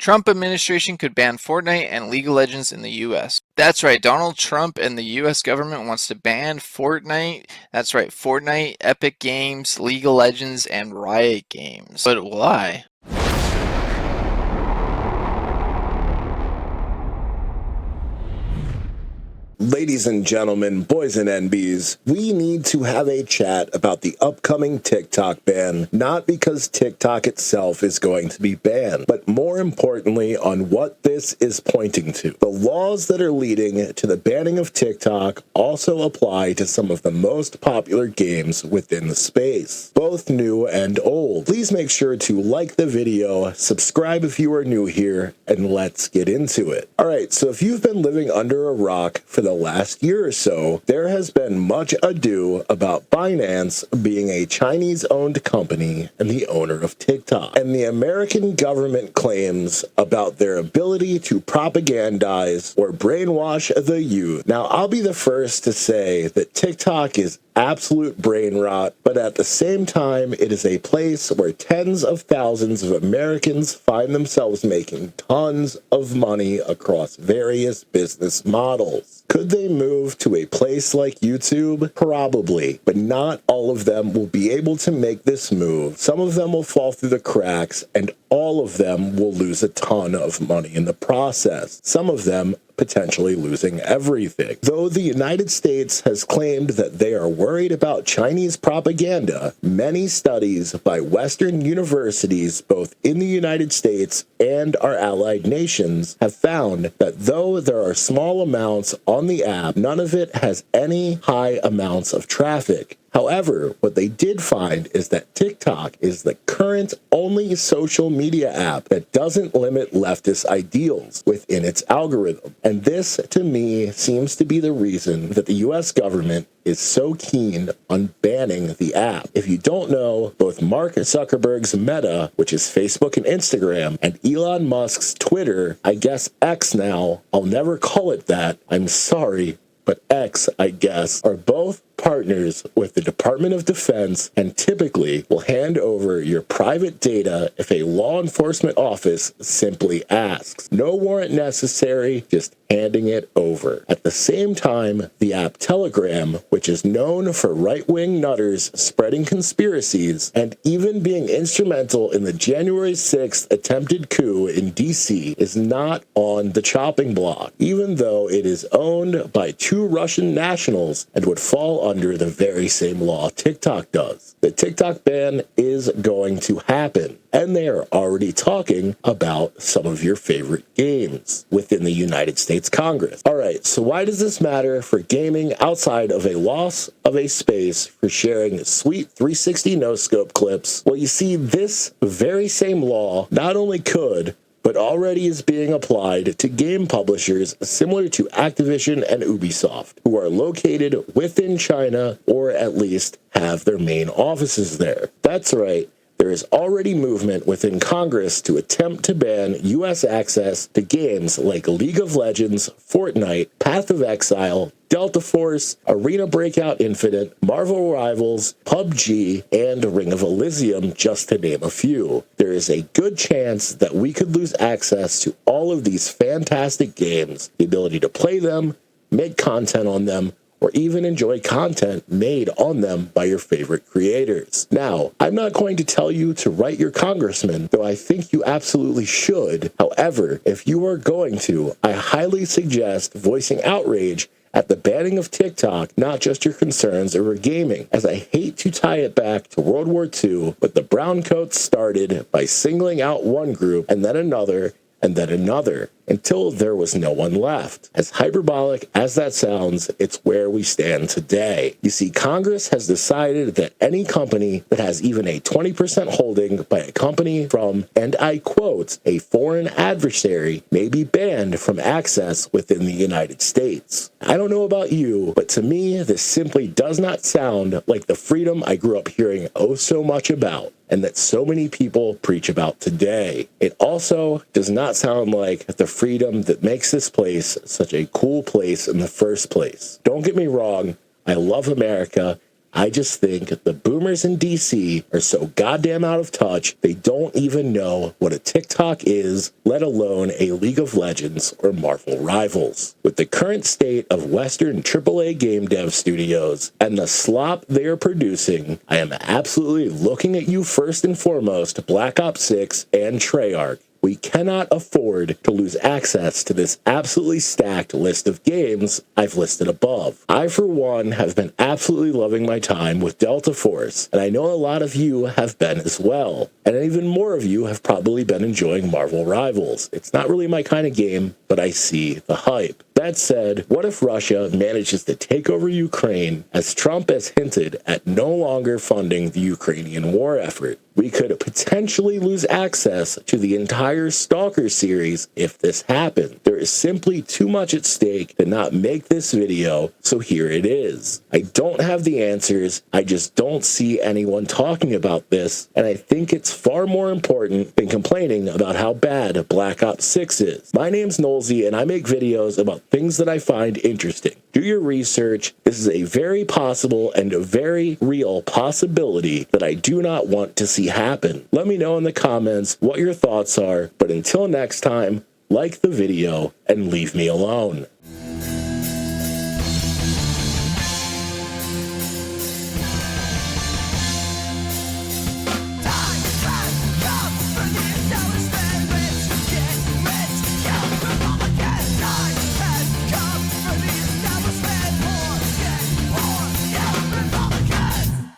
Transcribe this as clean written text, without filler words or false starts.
Trump administration could ban Fortnite and League of Legends in the US. That's right, Donald Trump and the US government wants to ban Fortnite. That's right, Fortnite, Epic Games, League of Legends, and Riot Games. But why? Ladies and gentlemen, boys and NBs, we need to have a chat about the upcoming TikTok ban, not because TikTok itself is going to be banned, but more importantly on what this is pointing to. The laws that are leading to the banning of TikTok also apply to some of the most popular games within the space, both new and old. Please make sure to like the video, subscribe if you are new here, and let's get into it. Alright, so if you've been living under a rock for the last year or so, there has been much ado about Binance being a Chinese-owned company and the owner of TikTok, and the American government claims about their ability to propagandize or brainwash the youth. Now, I'll be the first to say that TikTok is absolute brain rot, but at the same time, it is a place where tens of thousands of Americans find themselves making tons of money across various business models. Could they move to a place like YouTube? Probably, but not all of them will be able to make this move. Some of them will fall through the cracks, and all of them will lose a ton of money in the process. Some of them potentially losing everything. Though the United States has claimed that they are worried about Chinese propaganda, many studies by Western universities, both in the United States and our allied nations, have found that though there are small amounts on the app, none of it has any high amounts of traffic. However, what they did find is that TikTok is the current only social media app that doesn't limit leftist ideals within its algorithm. And this, to me, seems to be the reason that the US government is so keen on banning the app. If you don't know, both Mark Zuckerberg's Meta, which is Facebook and Instagram, and Elon Musk's Twitter, I guess X now, I'll never call it that, I'm sorry, but X, I guess, are both partners with the Department of Defense and typically will hand over your private data if a law enforcement office simply asks. No warrant necessary, just handing it over. At the same time, the app Telegram, which is known for right-wing nutters spreading conspiracies and even being instrumental in the January 6th attempted coup in DC, is not on the chopping block, even though it is owned by two Russian nationals and would fall under the very same law TikTok does. The TikTok ban is going to happen, and they are already talking about some of your favorite games within the United States Congress. Alright, so why does this matter for gaming outside of a loss of a space for sharing sweet 360 no-scope clips? Well, you see, this very same law not only could, but already is being applied to game publishers similar to Activision and Ubisoft, who are located within China or at least have their main offices there. That's right. There is already movement within Congress to attempt to ban U.S. access to games like League of Legends, Fortnite, Path of Exile, Delta Force, Arena Breakout Infinite, Marvel Rivals, PUBG, and Ring of Elysium, just to name a few. There is a good chance that we could lose access to all of these fantastic games, the ability to play them, make content on them, or even enjoy content made on them by your favorite creators. Now, I'm not going to tell you to write your congressman, though I think you absolutely should. However, if you are going to, I highly suggest voicing outrage at the banning of TikTok, not just your concerns over gaming, as I hate to tie it back to World War II, but the browncoats started by singling out one group and then another, until there was no one left. As hyperbolic as that sounds, it's where we stand today. You see, Congress has decided that any company that has even a 20% holding by a company from, and I quote, a foreign adversary may be banned from access within the United States. I don't know about you, but to me, this simply does not sound like the freedom I grew up hearing oh so much about, and that so many people preach about today. It also does not sound like the freedom that makes this place such a cool place in the first place. Don't get me wrong, I love America, I just think the boomers in DC are so goddamn out of touch, they don't even know what a TikTok is, let alone a League of Legends or Marvel Rivals. With the current state of Western AAA game dev studios and the slop they are producing, I am absolutely looking at you first and foremost, Black Ops 6 and Treyarch. We cannot afford to lose access to this absolutely stacked list of games I've listed above. I, for one, have been absolutely loving my time with Delta Force, and I know a lot of you have been as well. And even more of you have probably been enjoying Marvel Rivals. It's not really my kind of game, but I see the hype. That said, what if Russia manages to take over Ukraine, as Trump has hinted at no longer funding the Ukrainian war effort? We could potentially lose access to the entire Stalker series if this happened. There is simply too much at stake to not make this video, so here it is. I don't have the answers, I just don't see anyone talking about this, and I think it's far more important than complaining about how bad Black Ops 6 is. My name's Nolsey, and I make videos about things that I find interesting. Do your research. This is a very possible and a very real possibility that I do not want to see happen. Let me know in the comments what your thoughts are, but until next time, like the video and leave me alone.